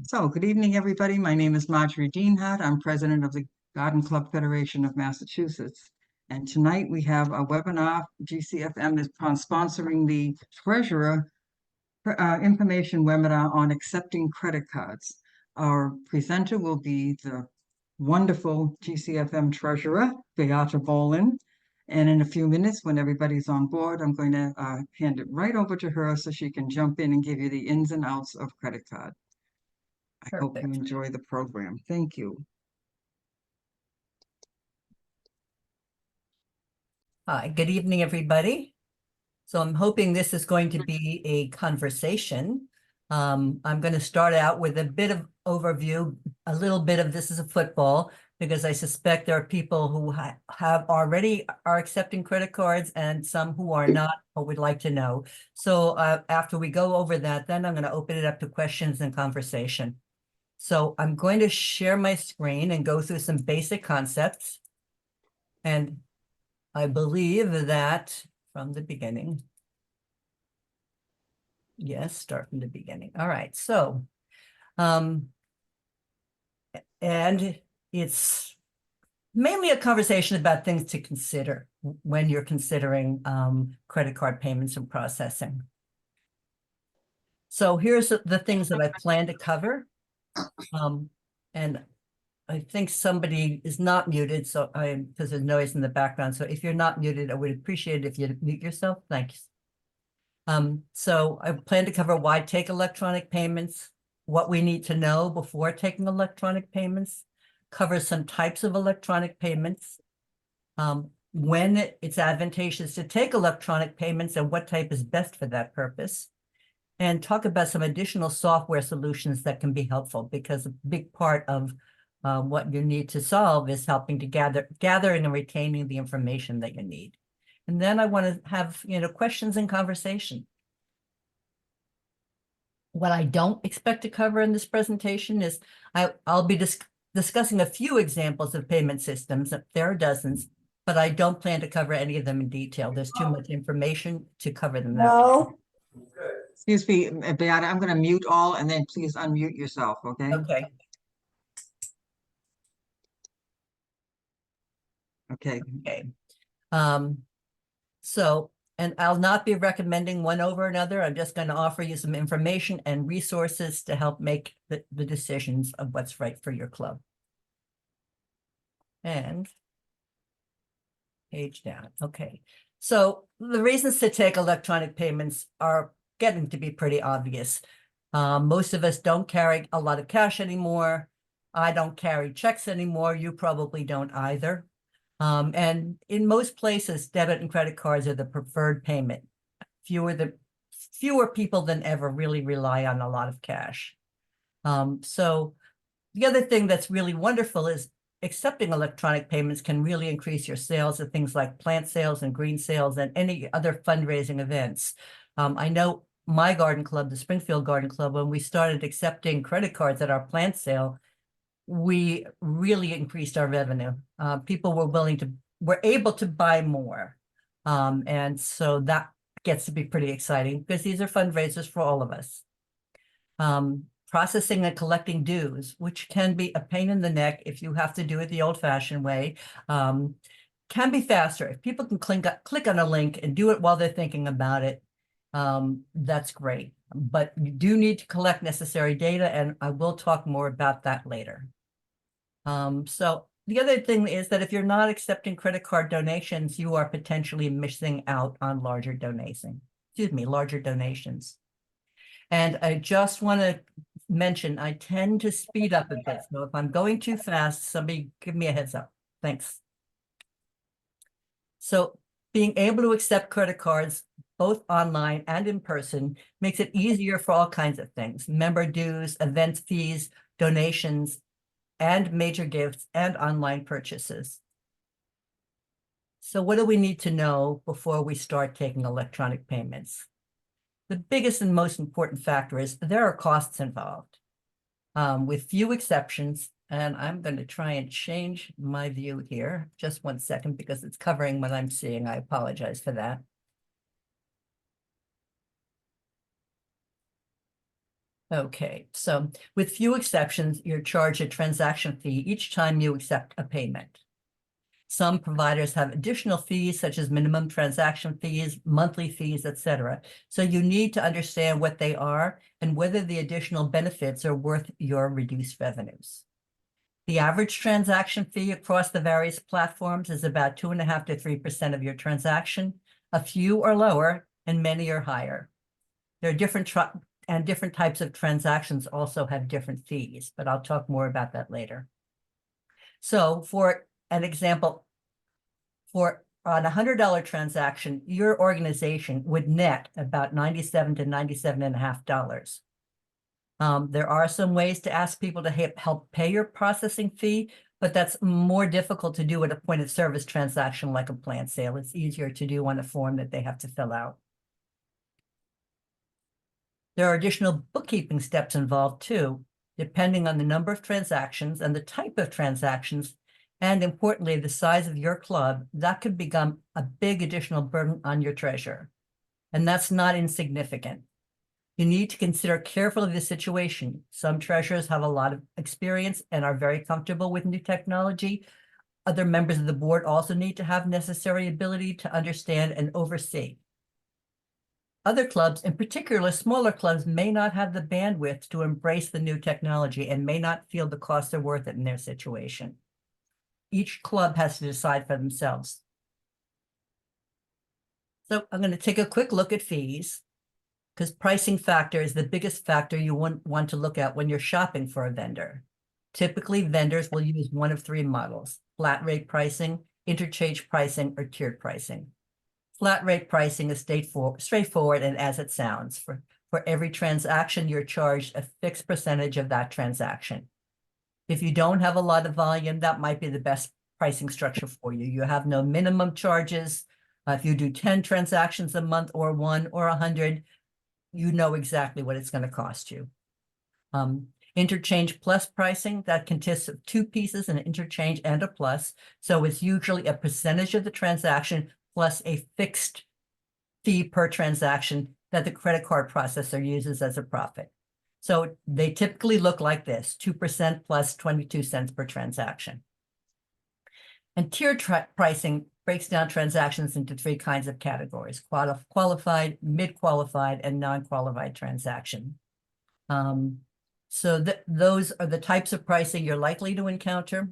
So, good evening, everybody. My name is Marjorie Deanhart. I'm president of the Garden Club Federation of Massachusetts. And tonight we have a webinar. GCFM is sponsoring the Treasurer information webinar on accepting credit cards. Our presenter will be the wonderful GCFM Treasurer, Beate Bolan. And in a few minutes, when everybody's on board, I'm going to hand it right over to her so she can jump in and give you the ins and outs of credit card. I hope you Perfect. enjoy the program. Thank you. Hi, good evening, everybody. So I'm hoping this is going to be a conversation. I'm going to start out with a bit of overview, a little bit of this is a football, because I suspect there are people who have already are accepting credit cards and some who are not or would like to know. So after we go over that, then I'm going to open it up to questions and conversation. So I'm going to share my screen and go through some basic concepts. And I believe that from the beginning. Yes, start from the beginning. All right, so, and it's mainly a conversation about things to consider when you're considering credit card payments and processing. So here's the things that I plan to cover. And I think somebody is not muted, so because there's noise in the background. So if you're not muted, I would appreciate it if you mute yourself. Thanks. So I plan to cover why take electronic payments, what we need to know before taking electronic payments, cover some types of electronic payments, when it's advantageous to take electronic payments and what type is best for that purpose, and talk about some additional software solutions that can be helpful, because a big part of what you need to solve is helping to gathering and retaining the information that you need. And then I want to have, questions and conversation. What I don't expect to cover in this presentation is I'll be discussing a few examples of payment systems. There are dozens, but I don't plan to cover any of them in detail. There's too much information to cover them that way. Excuse me, Beate, I'm going to mute all and then please unmute yourself, okay? Okay. Okay. Okay. So, and I'll not be recommending one over another. I'm just going to offer you some information and resources to help make the decisions of what's right for your club. And page down. Okay. So the reasons to take electronic payments are getting to be pretty obvious. Most of us don't carry a lot of cash anymore. I don't carry checks anymore. You probably don't either. And in most places, debit and credit cards are the preferred payment. Fewer people than ever really rely on a lot of cash. So the other thing that's really wonderful is accepting electronic payments can really increase your sales of things like plant sales and green sales and any other fundraising events. I know my garden club, the Springfield Garden Club, when we started accepting credit cards at our plant sale, we really increased our revenue. People were able to buy more. And so that gets to be pretty exciting because these are fundraisers for all of us. Processing and collecting dues, which can be a pain in the neck if you have to do it the old-fashioned way, can be faster. If people can click on a link and do it while they're thinking about it, that's great. But you do need to collect necessary data, and I will talk more about that later. So the other thing is that if you're not accepting credit card donations, you are potentially missing out on larger donations. And I just want to mention, I tend to speed up a bit. So if I'm going too fast, somebody give me a heads up. Thanks. So being able to accept credit cards, both online and in person, makes it easier for all kinds of things: member dues, event fees, donations, and major gifts and online purchases. So what do we need to know before we start taking electronic payments? The biggest and most important factor is there are costs involved, with few exceptions. And I'm going to try and change my view here. Just 1 second, because it's covering what I'm seeing. I apologize for that. Okay, so with few exceptions, you're charged a transaction fee each time you accept a payment. Some providers have additional fees such as minimum transaction fees, monthly fees, etc. So you need to understand what they are and whether the additional benefits are worth your reduced revenues. The average transaction fee across the various platforms is about 2.5% to 3% of your transaction. A few are lower and many are higher. There are different types of transactions also have different fees, but I'll talk more about that later. So for an example, for on a $100 transaction, your organization would net about $97 to $97.50. There are some ways to ask people to help pay your processing fee, but that's more difficult to do at a point of service transaction like a plant sale. It's easier to do on a form that they have to fill out. There are additional bookkeeping steps involved too, depending on the number of transactions and the type of transactions, and importantly, the size of your club. That could become a big additional burden on your treasurer, and that's not insignificant. You need to consider carefully the situation. Some treasurers have a lot of experience and are very comfortable with new technology. Other members of the board also need to have necessary ability to understand and oversee. Other clubs, in particular smaller clubs, may not have the bandwidth to embrace the new technology and may not feel the costs are worth it in their situation. Each club has to decide for themselves. So I'm going to take a quick look at fees, because pricing factor is the biggest factor you want to look at when you're shopping for a vendor. Typically, vendors will use one of three models: flat rate pricing, interchange pricing, or tiered pricing. Flat rate pricing is straightforward and as it sounds. For every transaction, you're charged a fixed percentage of that transaction. If you don't have a lot of volume, that might be the best pricing structure for you. You have no minimum charges. If you do 10 transactions a month or 1 or 100, you know exactly what it's going to cost you. Interchange plus pricing, that consists of two pieces, an interchange and a plus. So it's usually a percentage of the transaction plus a fixed fee per transaction that the credit card processor uses as a profit. So they typically look like this: 2% plus 22 cents per transaction. And tiered pricing breaks down transactions into three kinds of categories: qualified, mid-qualified, and non-qualified transaction. So those are the types of pricing you're likely to encounter.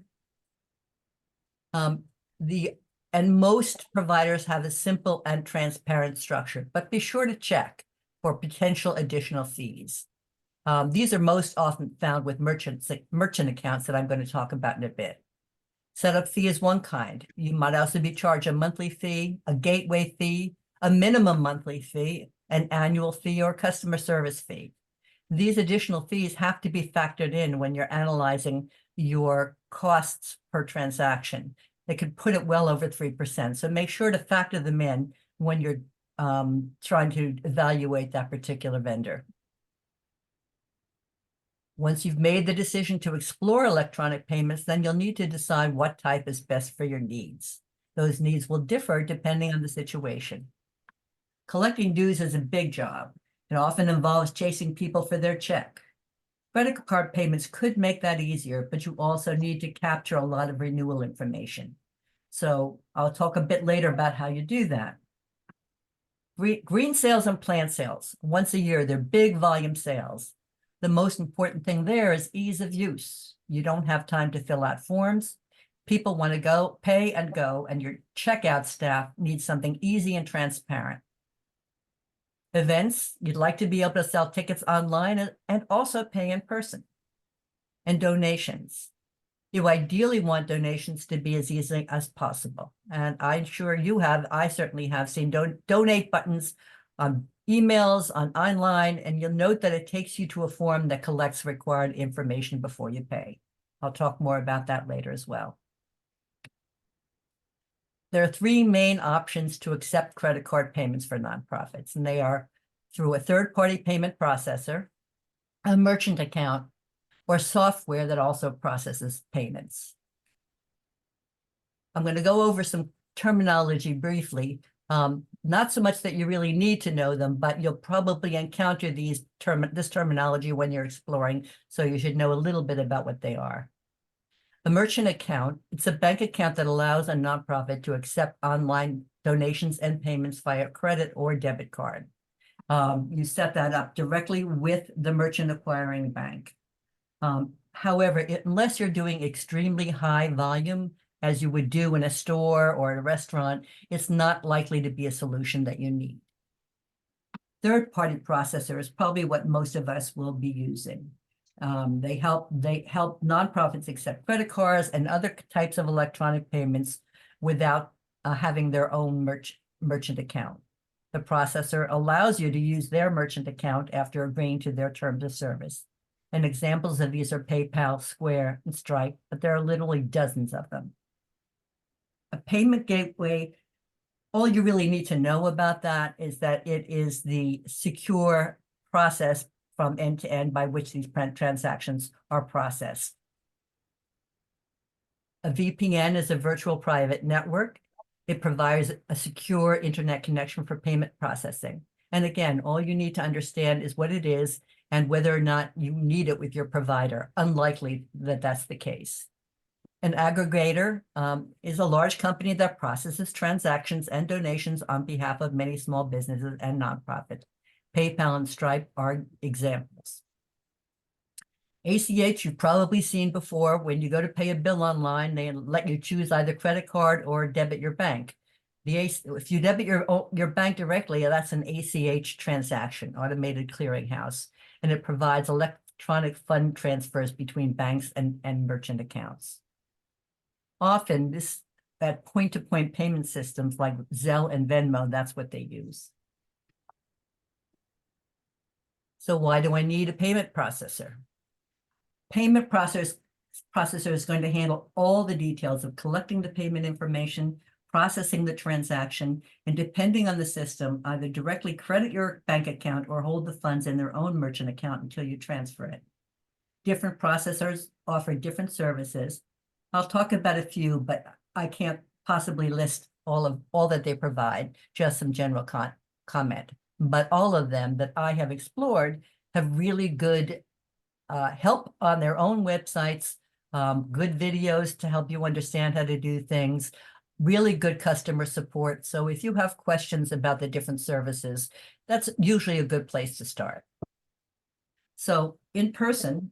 And most providers have a simple and transparent structure, but be sure to check for potential additional fees. These are most often found with merchant accounts that I'm going to talk about in a bit. Setup fee is one kind. You might also be charged a monthly fee, a gateway fee, a minimum monthly fee, an annual fee, or customer service fee. These additional fees have to be factored in when you're analyzing your costs per transaction. They could put it well over 3%. So make sure to factor them in when you're trying to evaluate that particular vendor. Once you've made the decision to explore electronic payments, then you'll need to decide what type is best for your needs. Those needs will differ depending on the situation. Collecting dues is a big job. It often involves chasing people for their check. Credit card payments could make that easier, but you also need to capture a lot of renewal information. So I'll talk a bit later about how you do that. Green sales and plant sales, once a year, they're big volume sales. The most important thing there is ease of use. You don't have time to fill out forms. People want to go, pay and go, and your checkout staff needs something easy and transparent. Events, you'd like to be able to sell tickets online and also pay in person. And donations. You ideally want donations to be as easy as possible. And I'm sure you have, I certainly have seen donate buttons on emails, on online, and you'll note that it takes you to a form that collects required information before you pay. I'll talk more about that later as well. There are three main options to accept credit card payments for nonprofits, and they are through a third-party payment processor, a merchant account, or software that also processes payments. I'm going to go over some terminology briefly. Not so much that you really need to know them, but you'll probably encounter this terminology when you're exploring, so you should know a little bit about what they are. A merchant account, it's a bank account that allows a nonprofit to accept online donations and payments via credit or debit card. You set that up directly with the merchant acquiring bank. However, unless you're doing extremely high volume, as you would do in a store or a restaurant, it's not likely to be a solution that you need. Third-party processor is probably what most of us will be using. They help nonprofits accept credit cards and other types of electronic payments without having their own merchant account. The processor allows you to use their merchant account after agreeing to their terms of service. And examples of these are PayPal, Square, and Stripe, but there are literally dozens of them. A payment gateway, all you really need to know about that is that it is the secure process from end to end by which these transactions are processed. A VPN is a virtual private network. It provides a secure internet connection for payment processing. And again, all you need to understand is what it is and whether or not you need it with your provider. Unlikely that that's the case. An aggregator is a large company that processes transactions and donations on behalf of many small businesses and nonprofits. PayPal and Stripe are examples. ACH, you've probably seen before. When you go to pay a bill online, they let you choose either credit card or debit your bank. If you debit your bank directly, that's an ACH transaction, automated clearinghouse, and it provides electronic fund transfers between banks and merchant accounts. Often, that point-to-point payment systems like Zelle and Venmo, that's what they use. So why do I need a payment processor? Payment processor is going to handle all the details of collecting the payment information, processing the transaction, and depending on the system, either directly credit your bank account or hold the funds in their own merchant account until you transfer it. Different processors offer different services. I'll talk about a few, but I can't possibly list all that they provide, just some general comment. But all of them that I have explored have really good help on their own websites, good videos to help you understand how to do things, really good customer support. So if you have questions about the different services, that's usually a good place to start. So in person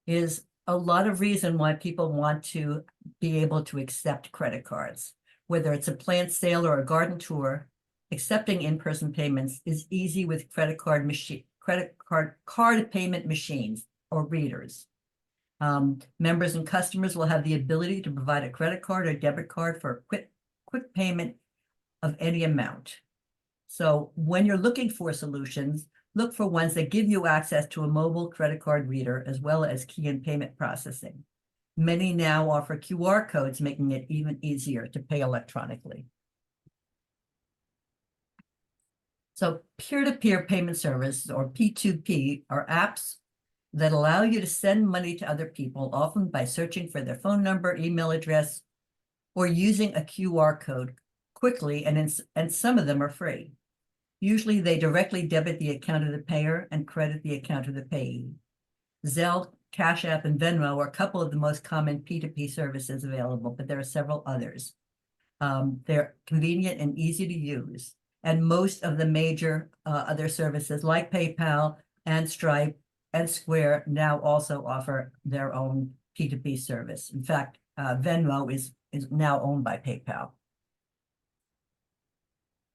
is a lot of reason why people want to be able to accept credit cards. Whether it's a plant sale or a garden tour, accepting in-person payments is easy with credit card payment machines or readers. Members and customers will have the ability to provide a credit card or debit card for a quick payment of any amount. So when you're looking for solutions, look for ones that give you access to a mobile credit card reader as well as key and payment processing. Many now offer QR codes, making it even easier to pay electronically. So peer-to-peer payment services, or P2P, are apps that allow you to send money to other people, often by searching for their phone number, email address, or using a QR code quickly, and some of them are free. Usually they directly debit the account of the payer and credit the account of the payee. Zelle, Cash App, and Venmo are a couple of the most common P2P services available, but there are several others. They're convenient and easy to use. And most of the major other services like PayPal and Stripe and Square now also offer their own P2P service. In fact, Venmo is now owned by PayPal.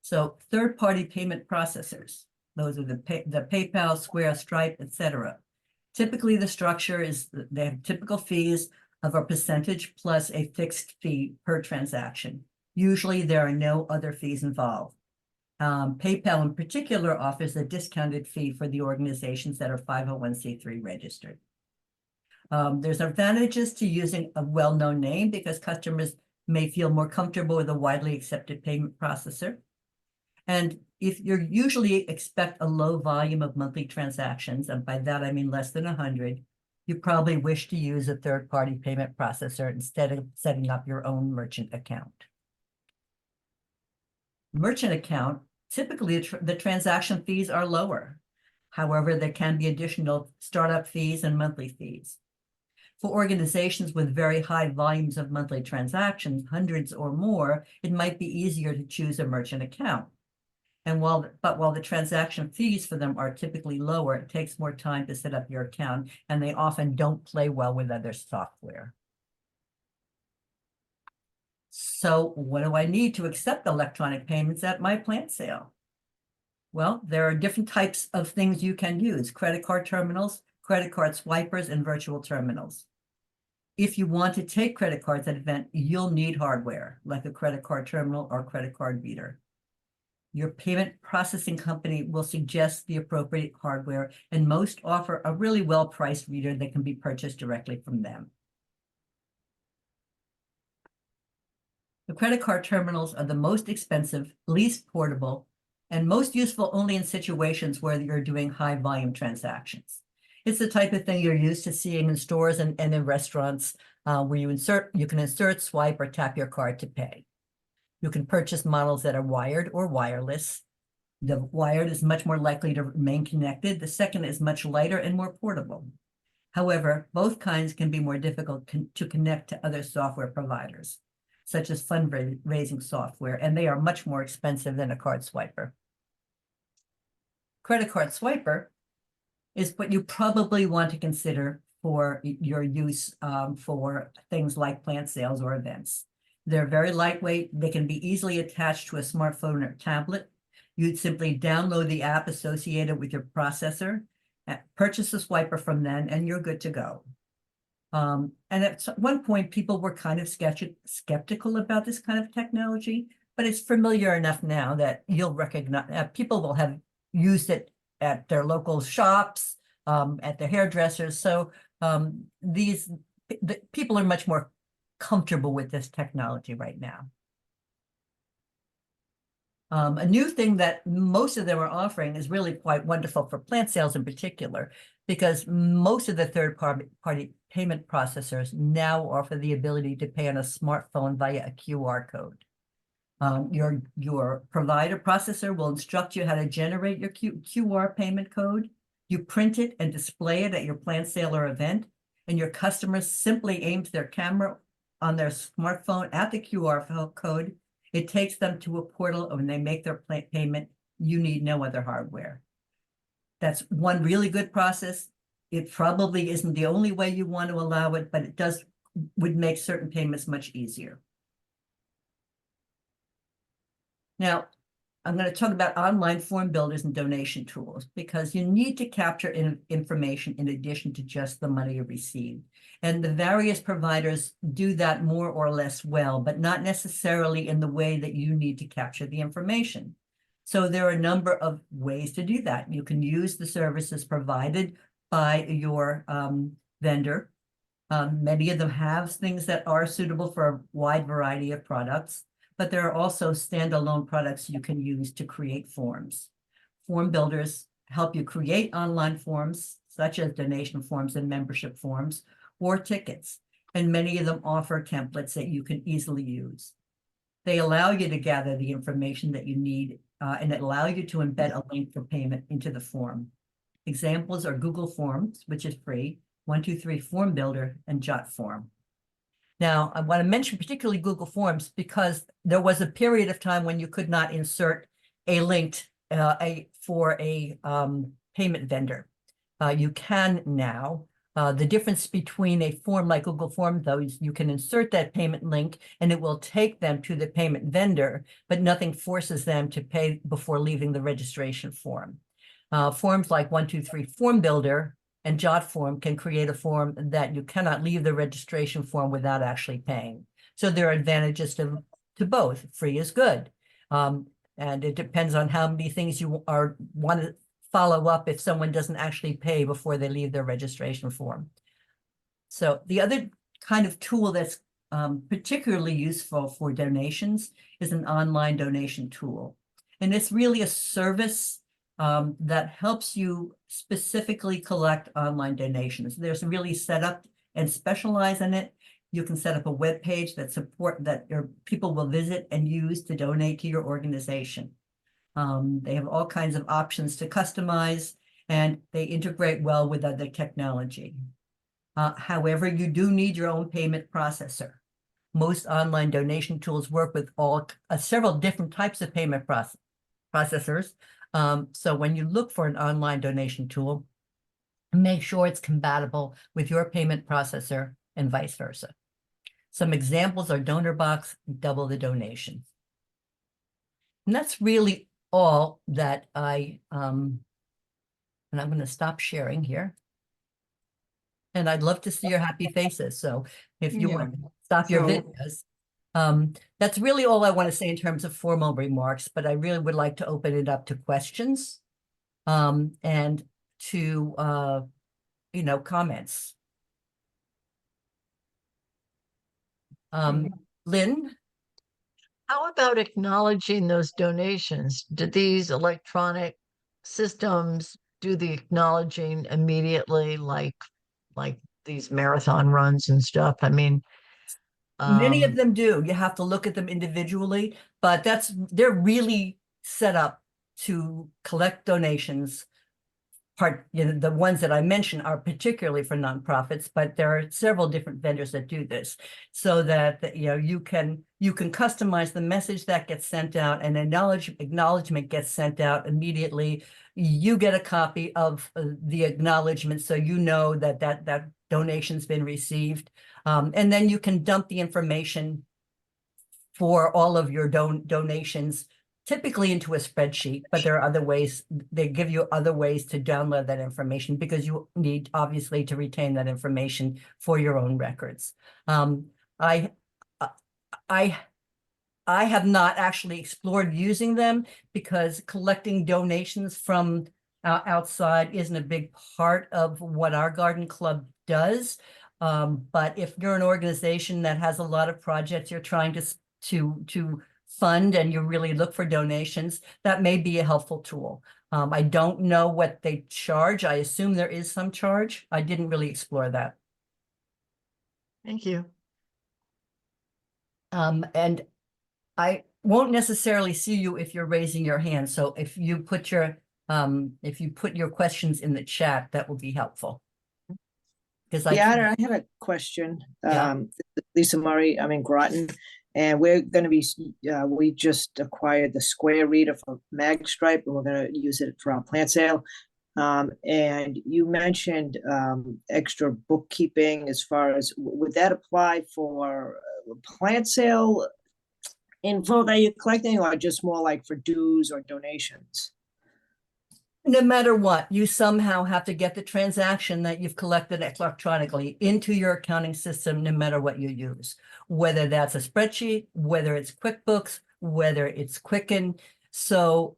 So third-party payment processors, those are the PayPal, Square, Stripe, etc. Typically, the structure is they have typical fees of a percentage plus a fixed fee per transaction. Usually, there are no other fees involved. PayPal in particular offers a discounted fee for the organizations that are 501c3 registered. There's advantages to using a well-known name because customers may feel more comfortable with a widely accepted payment processor. And if you usually expect a low volume of monthly transactions, and by that I mean less than 100, you probably wish to use a third-party payment processor instead of setting up your own merchant account. Merchant account, typically the transaction fees are lower. However, there can be additional startup fees and monthly fees. For organizations with very high volumes of monthly transactions, hundreds or more, it might be easier to choose a merchant account. And while the transaction fees for them are typically lower, it takes more time to set up your account, and they often don't play well with other software. So what do I need to accept electronic payments at my plant sale? Well, there are different types of things you can use: credit card terminals, credit card swipers, and virtual terminals. If you want to take credit cards at an event, you'll need hardware, like a credit card terminal or credit card reader. Your payment processing company will suggest the appropriate hardware, and most offer a really well-priced reader that can be purchased directly from them. The credit card terminals are the most expensive, least portable, and most useful only in situations where you're doing high volume transactions. It's the type of thing you're used to seeing in stores and in restaurants, where you can insert, swipe, or tap your card to pay. You can purchase models that are wired or wireless. The wired is much more likely to remain connected. The second is much lighter and more portable. However, both kinds can be more difficult to connect to other software providers, such as fundraising software, and they are much more expensive than a card swiper. Credit card swiper is what you probably want to consider for your use for things like plant sales or events. They're very lightweight. They can be easily attached to a smartphone or tablet. You'd simply download the app associated with your processor, purchase a swiper from them, and you're good to go. And at one point, people were kind of skeptical about this kind of technology, but it's familiar enough now that you'll recognize, people will have used it at their local shops, at their hairdressers. So people are much more comfortable with this technology right now. A new thing that most of them are offering is really quite wonderful for plant sales in particular, because most of the third-party payment processors now offer the ability to pay on a smartphone via a QR code. Your provider processor will instruct you how to generate your QR payment code. You print it and display it at your plant sale or event, and your customer simply aims their camera on their smartphone at the QR code. It takes them to a portal, and when they make their payment, you need no other hardware. That's one really good process. It probably isn't the only way you want to allow it, but it would make certain payments much easier. Now, I'm going to talk about online form builders and donation tools, because you need to capture information in addition to just the money you receive. And the various providers do that more or less well, but not necessarily in the way that you need to capture the information. So there are a number of ways to do that. You can use the services provided by your vendor. Many of them have things that are suitable for a wide variety of products, but there are also standalone products you can use to create forms. Form builders help you create online forms, such as donation forms and membership forms, or tickets, and many of them offer templates that you can easily use. They allow you to gather the information that you need, and it allows you to embed a link for payment into the form. Examples are Google Forms, which is free, 123 Form Builder, and JotForm. Now, I want to mention particularly Google Forms because there was a period of time when you could not insert a link for a payment vendor. You can now. The difference between a form like Google Forms, though, is you can insert that payment link and it will take them to the payment vendor, but nothing forces them to pay before leaving the registration form. Forms like 123 Form Builder and JotForm can create a form that you cannot leave the registration form without actually paying. So there are advantages to both. Free is good. And it depends on how many things you want to follow up if someone doesn't actually pay before they leave their registration form. So the other kind of tool that's particularly useful for donations is an online donation tool. And it's really a service that helps you specifically collect online donations. There's really set up and specialize in it. You can set up a web page that your people will visit and use to donate to your organization. They have all kinds of options to customize, and they integrate well with other technology. However, you do need your own payment processor. Most online donation tools work with several different types of payment processors. So when you look for an online donation tool, make sure it's compatible with your payment processor and vice versa. Some examples are DonorBox, Double the Donation. And that's really all that and I'm going to stop sharing here. And I'd love to see your happy faces. So if you want to stop your videos, that's really all I want to say in terms of formal remarks, but I really would like to open it up to questions and to, comments. Lynn? How about acknowledging those donations? Do these electronic systems do the acknowledging immediately, like these marathon runs and stuff? I mean, many of them do. You have to look at them individually, but they're really set up to collect donations. The ones that I mentioned are particularly for nonprofits, but there are several different vendors that do this, so that you can customize the message that gets sent out, and acknowledgement gets sent out immediately. You get a copy of the acknowledgement, so you know that donation's been received, and then you can dump the information for all of your donations typically into a spreadsheet, but there are other ways. They give you other ways to download that information, because you need obviously to retain that information for your own records. I have not actually explored using them, because collecting donations from outside isn't a big part of what our garden club does. But if you're an organization that has a lot of projects you're trying to fund, and you really look for donations, that may be a helpful tool. I don't know what they charge. I assume there is some charge. I didn't really explore that. Thank you. And I won't necessarily see you if you're raising your hand. So if you put your questions in the chat, that will be helpful. Because I had a question. Yeah. Lisa Murray, I'm in Groton. And we're going to be, we just acquired the square reader from Magstripe, and we're going to use it for our plant sale. And you mentioned extra bookkeeping as far as, would that apply for plant sale info that you're collecting, or just more like for dues or donations? No matter what, you somehow have to get the transaction that you've collected electronically into your accounting system, no matter what you use, whether that's a spreadsheet, whether it's QuickBooks, whether it's Quicken. So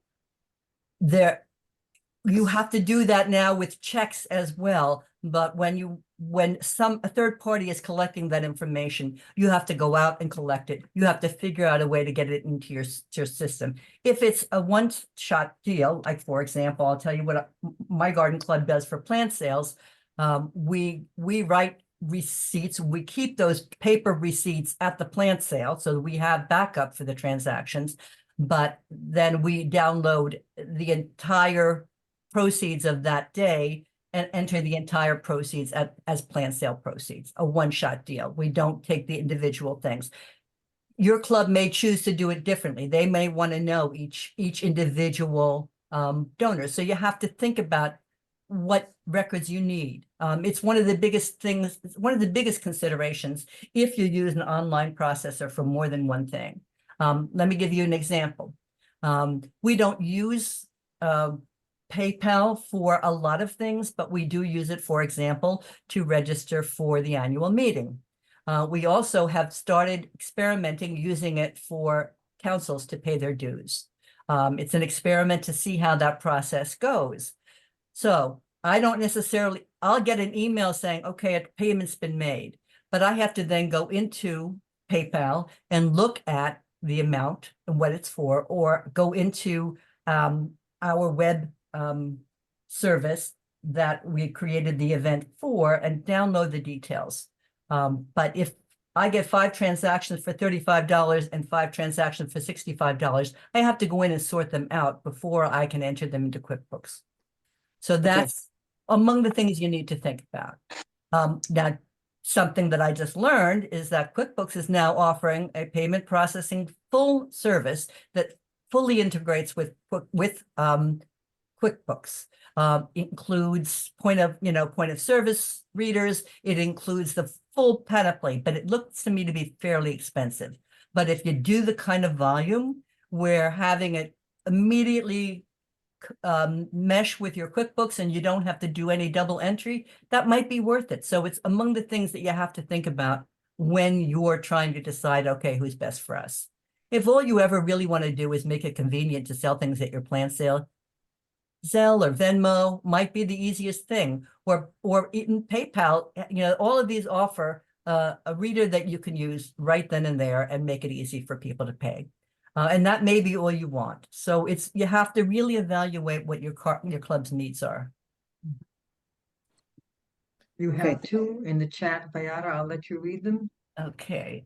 you have to do that now with checks as well. But when a third party is collecting that information, you have to go out and collect it. You have to figure out a way to get it into your system. If it's a one-shot deal, like for example, I'll tell you what my garden club does for plant sales. We write receipts. We keep those paper receipts at the plant sale, so we have backup for the transactions. But then we download the entire proceeds of that day and enter the entire proceeds as plant sale proceeds, a one-shot deal. We don't take the individual things. Your club may choose to do it differently. They may want to know each individual donor. So you have to think about what records you need. It's one of the biggest things, one of the biggest considerations if you use an online processor for more than one thing. Let me give you an example. We don't use PayPal for a lot of things, but we do use it, for example, to register for the annual meeting. We also have started experimenting using it for councils to pay their dues. It's an experiment to see how that process goes. So I don't necessarily, I'll get an email saying, okay, a payment's been made, but I have to then go into PayPal and look at the amount and what it's for, or go into our web service that we created the event for and download the details. But if I get 5 transactions for $35 and 5 transactions for $65. I have to go in and sort them out before I can enter them into QuickBooks. So that's among the things you need to think about. Now, something that I just learned is that QuickBooks is now offering a payment processing full service that fully integrates with QuickBooks. Includes point of service readers. It includes the full panoply, but it looks to me to be fairly expensive. But if you do the kind of volume where having it immediately mesh with your QuickBooks and you don't have to do any double entry, that might be worth it. So it's among the things that you have to think about when you're trying to decide, okay, who's best for us. If all you ever really want to do is make it convenient to sell things at your plant sale, Zelle or Venmo might be the easiest thing, or even PayPal. All of these offer a reader that you can use right then and there and make it easy for people to pay. And that may be all you want. So you have to really evaluate what your club's needs are. You have two in the chat, Beate. I'll let you read them. Okay.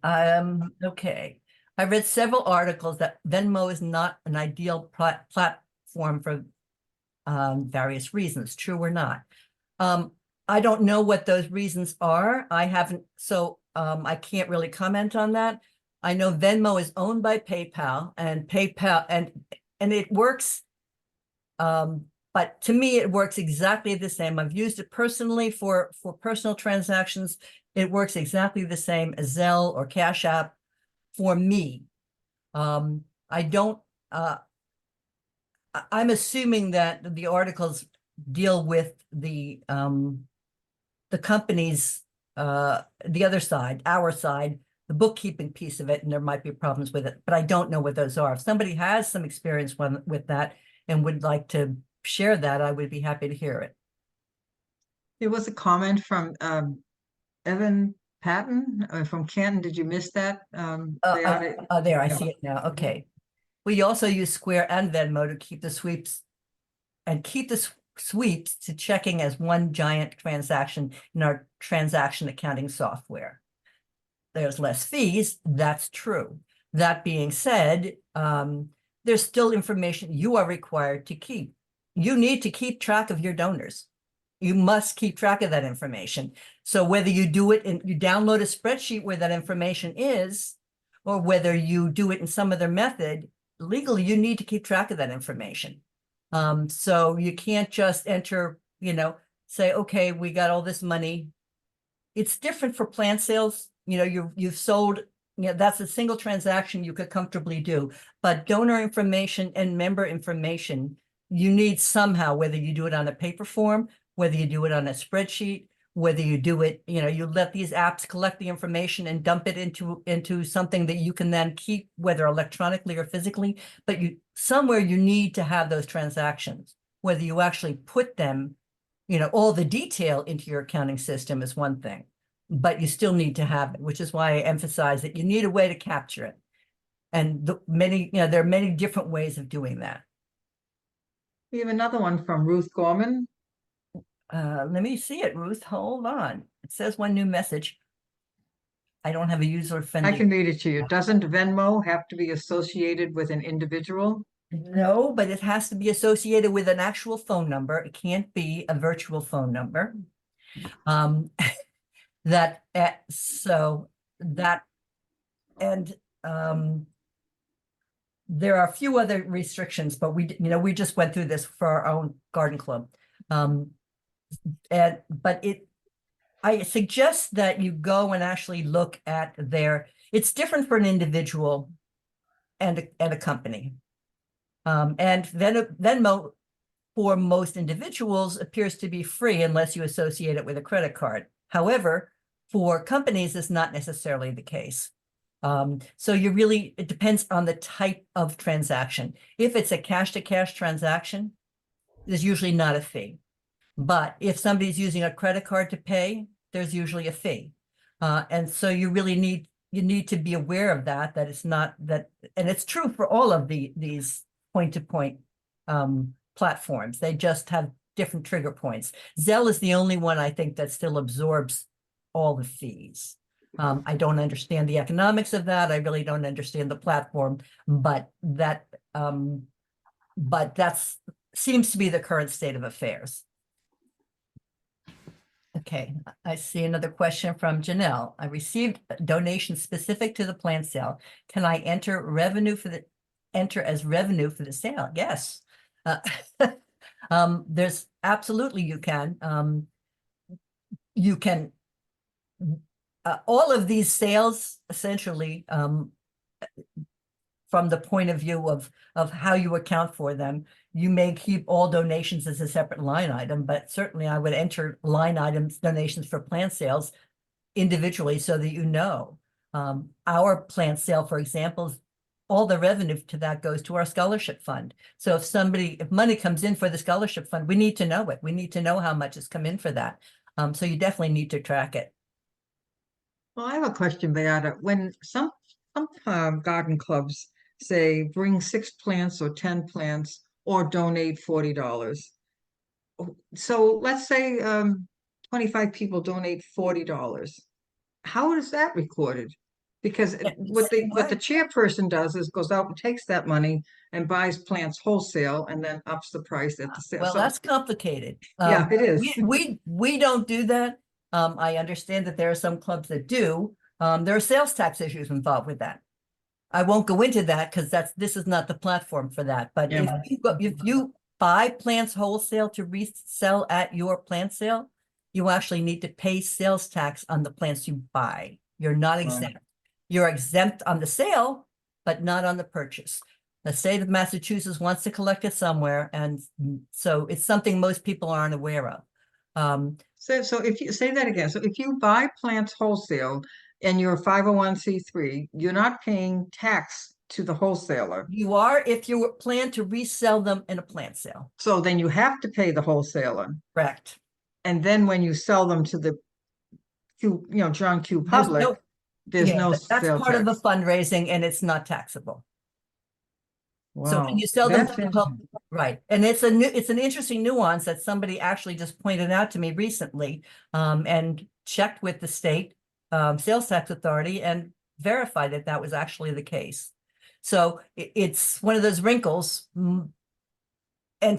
Okay. I read several articles that Venmo is not an ideal platform for various reasons, true or not. I don't know what those reasons are. I haven't, so I can't really comment on that. I know Venmo is owned by PayPal, and it works. But to me, it works exactly the same. I've used it personally for personal transactions. It works exactly the same as Zelle or Cash App for me. I don't, I'm assuming that the articles deal with the company's, the other side, our side, the bookkeeping piece of it, and there might be problems with it, but I don't know what those are. If somebody has some experience with that and would like to share that, I would be happy to hear it. There was a comment from Evan Patton from Canton. Did you miss that? There, I see it now. Okay. We also use Square and Venmo to keep the sweeps to checking as one giant transaction in our transaction accounting software. There's less fees, that's true. That being said, there's still information you are required to keep. You need to keep track of your donors. You must keep track of that information. So whether you do it and you download a spreadsheet where that information is, or whether you do it in some other method, legally, you need to keep track of that information. So you can't just enter, say, okay, we got all this money. It's different for plant sales. You've sold, that's a single transaction you could comfortably do. But donor information and member information, you need somehow, whether you do it on a paper form, whether you do it on a spreadsheet, whether you do it, you let these apps collect the information and dump it into something that you can then keep, whether electronically or physically, but somewhere you need to have those transactions. Whether you actually put them, all the detail into your accounting system is one thing, but you still need to have it, which is why I emphasize that you need a way to capture it. And there are many different ways of doing that. We have another one from Ruth Gorman. Let me see it, Ruth. Hold on. It says one new message. I don't have a user-friendly. I can read it to you. Doesn't Venmo have to be associated with an individual? No, but it has to be associated with an actual phone number. It can't be a virtual phone number. There are a few other restrictions, but we just went through this for our own garden club. I suggest that you go and actually look at it's different for an individual and a company. And Venmo for most individuals appears to be free unless you associate it with a credit card. However, for companies, it's not necessarily the case. So it depends on the type of transaction. If it's a cash-to-cash transaction, there's usually not a fee. But if somebody's using a credit card to pay, there's usually a fee. And so you really need to be aware of that it's not that, and it's true for all of these point-to-point platforms. They just have different trigger points. Zelle is the only one I think that still absorbs all the fees. I don't understand the economics of that. I really don't understand the platform, but that's seems to be the current state of affairs. Okay, I see another question from Janelle. I received a donation specific to the plant sale. Can I enter as revenue for the sale? Yes. There's absolutely you can. You can all of these sales essentially from the point of view of how you account for them, you may keep all donations as a separate line item, but certainly I would enter line items, donations for plant sales individually so that you know. Our plant sale, for example, all the revenue to that goes to our scholarship fund. So if money comes in for the scholarship fund, we need to know it. We need to know how much has come in for that. So you definitely need to track it. Well, I have a question, Beata. When some garden clubs say bring 6 plants or 10 plants or donate $40. So let's say 25 people donate $40. How is that recorded? Because what the chairperson does is goes out and takes that money and buys plants wholesale and then ups the price at the sale. Well, So, that's complicated. yeah, it is. We don't do that. I understand that there are some clubs that do. There are sales tax issues involved with that. I won't go into that because this is not the platform for that. But Yeah. if you buy plants wholesale to resell at your plant sale, you actually need to pay sales tax on the plants you buy. You're not exempt. You're exempt on the sale, but not on the purchase. The state of Massachusetts wants to collect it somewhere, and so it's something most people aren't aware of. So if you say that again, so if you buy plants wholesale and you're a 501c3, you're not paying tax to the wholesaler. You are if you plan to resell them in a plant sale. So then you have to pay the wholesaler. Correct. And then when you sell them to the John Q. Public, there's no that's sales part of the tax. fundraising and it's not taxable. So when Wow, you sell them that's to the public, right? And it's an interesting nuance that somebody actually just pointed out to me recently, and checked with the state sales tax authority and verified that that was actually the case. So it's one of those wrinkles. And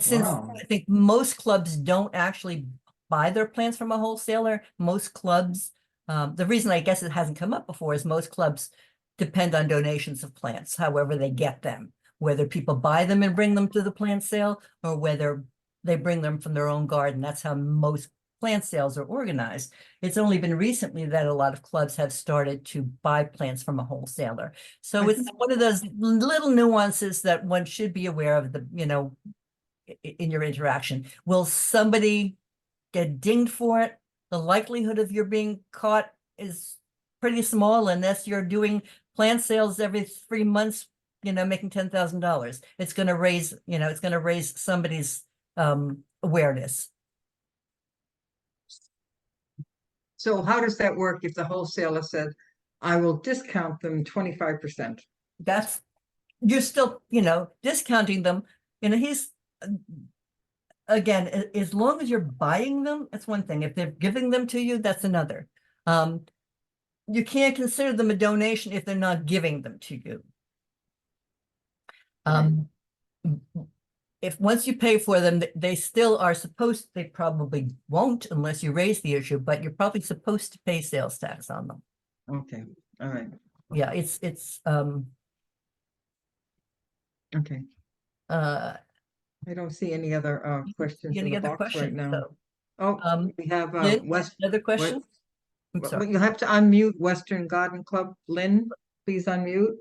since Wow. I think most clubs don't actually buy their plants from a wholesaler, most clubs, the reason I guess it hasn't come up before is most clubs depend on donations of plants, however they get them, whether people buy them and bring them to the plant sale or whether they bring them from their own garden. That's how most plant sales are organized. It's only been recently that a lot of clubs have started to buy plants from a wholesaler. So it's one of those little nuances that one should be aware of, in your interaction. Will somebody get dinged for it? The likelihood of your being caught is pretty small unless you're doing plant sales every 3 months, making $10,000. It's going to raise somebody's awareness. So how does that work if the wholesaler says, I will discount them 25%? You're still, discounting them. He's, again, as long as you're buying them, that's one thing. If they're giving them to you, that's another. You can't consider them a donation if they're not giving them to you. If once you pay for them, they still are they probably won't unless you raise the issue, but you're probably supposed to pay sales tax on them. Okay, all right. Yeah, it's okay. I don't see any other questions in the box right now. We have Lynn, another question? I'm sorry. You have to unmute Western Garden Club. Lynn, please unmute.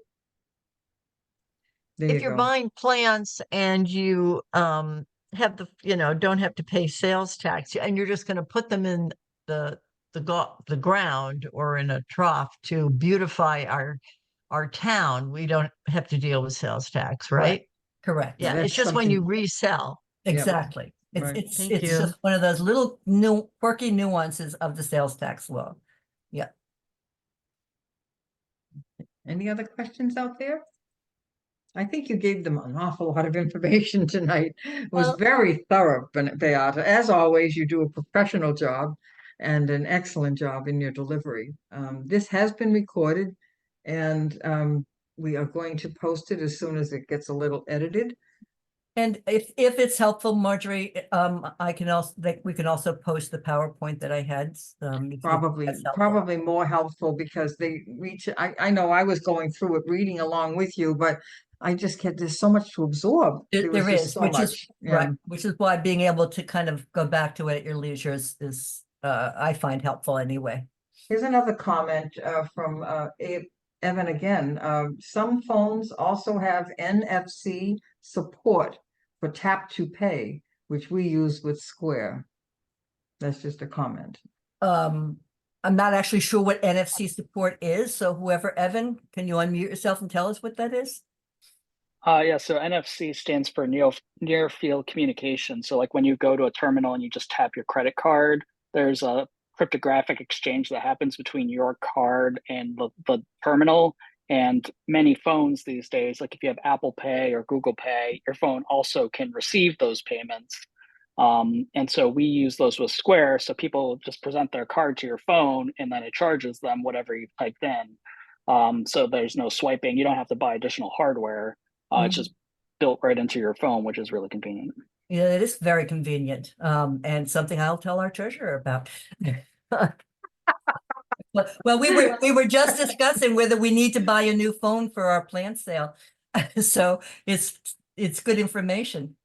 There If you you're go. buying plants and you have don't have to pay sales tax and you're just going to put them in the ground or in a trough to beautify our town, we don't have to deal with sales tax, right? Correct. Yeah, That's it's just when you resell. Exactly. Right. It's Thank you. just one of those little quirky nuances of the sales tax law. Yeah. Any other questions out there? I think you gave them an awful lot of information tonight. It was Well- very thorough, Beata. As always, you do a professional job. and an excellent job in your delivery. This has been recorded, and we are going to post it as soon as it gets a little edited. And if it's helpful, Marjorie, I can also, we can also post the PowerPoint that I had. If that's helpful. Probably more helpful because they reach, I know I was going through it, reading along with you, but I just get, there's so much to absorb. There was just is, so which much. is right, which is why being able to kind of go back to it at your leisure is I find helpful anyway. Here's another comment from Evan again. Some phones also have NFC support for tap to pay, which we use with Square. That's just a comment. I'm not actually sure what NFC support is. So whoever, Evan, can you unmute yourself and tell us what that is? Yeah, so NFC stands for near field communication. So like when you go to a terminal and you just tap your credit card, there's a cryptographic exchange that happens between your card and the terminal. And many phones these days, like if you have Apple Pay or Google Pay, your phone also can receive those payments. And so we use those with Square. So people just present their card to your phone and then it charges them whatever you've typed in. So there's no swiping. You don't have to buy additional hardware. It's just built right into your phone, which is really convenient. Yeah, it is very convenient. And something I'll tell our treasurer about. Well, we were just discussing whether we need to buy a new phone for our plant sale. So it's good information.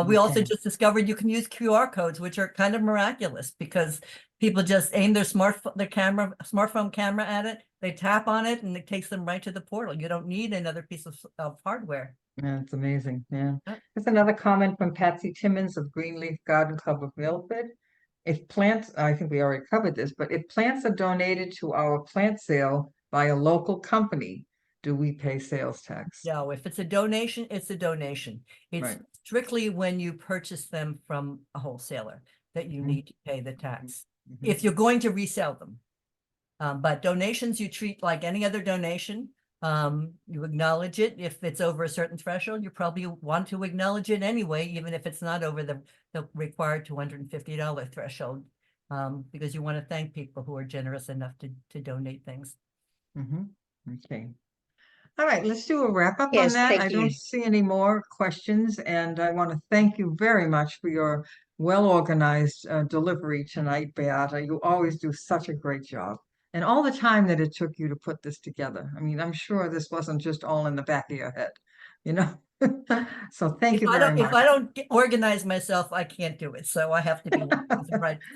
We also just discovered you can use QR codes, which are kind of miraculous because people just aim their smartphone camera at it, they tap on it, and it takes them right to the portal. You don't need another piece of hardware. Yeah, it's amazing. Yeah. There's another comment from Patsy Timmons of Greenleaf Garden Club of Milford. If plants, I think we already covered this, but if plants are donated to our plant sale by a local company, do we pay sales tax? No, if it's a donation, it's a donation. It's Right. strictly when you purchase them from a wholesaler that you need to pay the tax. Mhm. If you're going to resell them. But donations you treat like any other donation. You acknowledge it. If it's over a certain threshold, you probably want to acknowledge it anyway, even if it's not over the required $250 threshold. Because you want to thank people who are generous enough to donate things. Okay. All right, let's do a wrap up on Yes, that. thank I you. don't see any more questions, and I want to thank you very much for your well-organized delivery tonight, Beate. You always do such a great job. And all the time that it took you to put this together. I mean, I'm sure this wasn't just all in the back of your head, you know? So thank you very much. If I don't organize myself, I can't do it. So I have to be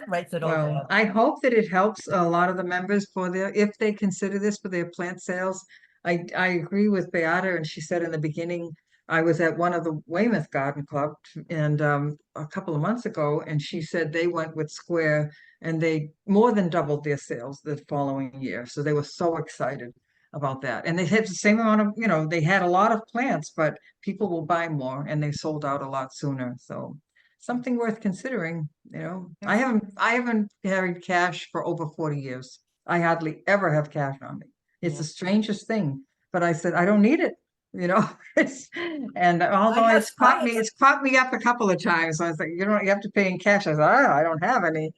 writes it all Well, down. I hope that it helps a lot of the members for their, if they consider this for their plant sales. I agree with Beate, and she said in the beginning, I was at one of the Weymouth Garden Club and a couple of months ago, and she said they went with Square and they more than doubled their sales the following year. So they were so excited about that. And they had the same amount of, they had a lot of plants, but people will buy more and they sold out a lot sooner. So something worth considering, I haven't carried cash for over 40 years. I hardly ever have cash on me. It's the strangest thing, but I said, I don't need it, and although it's caught me up a couple of times. So I was like, you have to pay in cash. I said, I don't have any,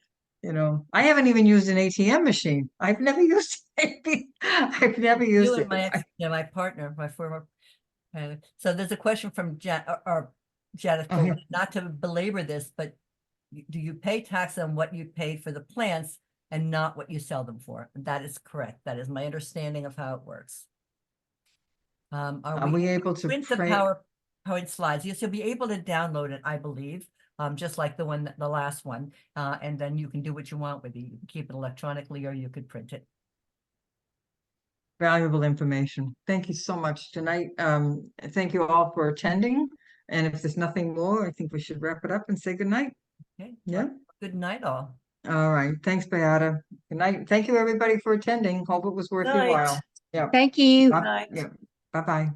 I haven't even used an ATM machine. I've never used it. I've never used it. My partner, my former. So there's a question from Janet, not to belabor this, but do you pay tax on what you paid for the plants and not what you sell them for? That is correct. That is my understanding of how it works. Are we able to print the PowerPoint slides? Yes, you'll be able to download it, I believe, just like the last one, and then you can do what you want with it. You can keep it electronically, or you could print it. Valuable information. Thank you so much tonight. Thank you all for attending. And if there's nothing more, I think we should wrap it up and say good night. Okay. Yeah. Good night, all. All right. Thanks, Beate. Good night. Thank you, everybody, for attending. Hope it was worth your while. Yeah. Thank you. Yeah. Bye-bye.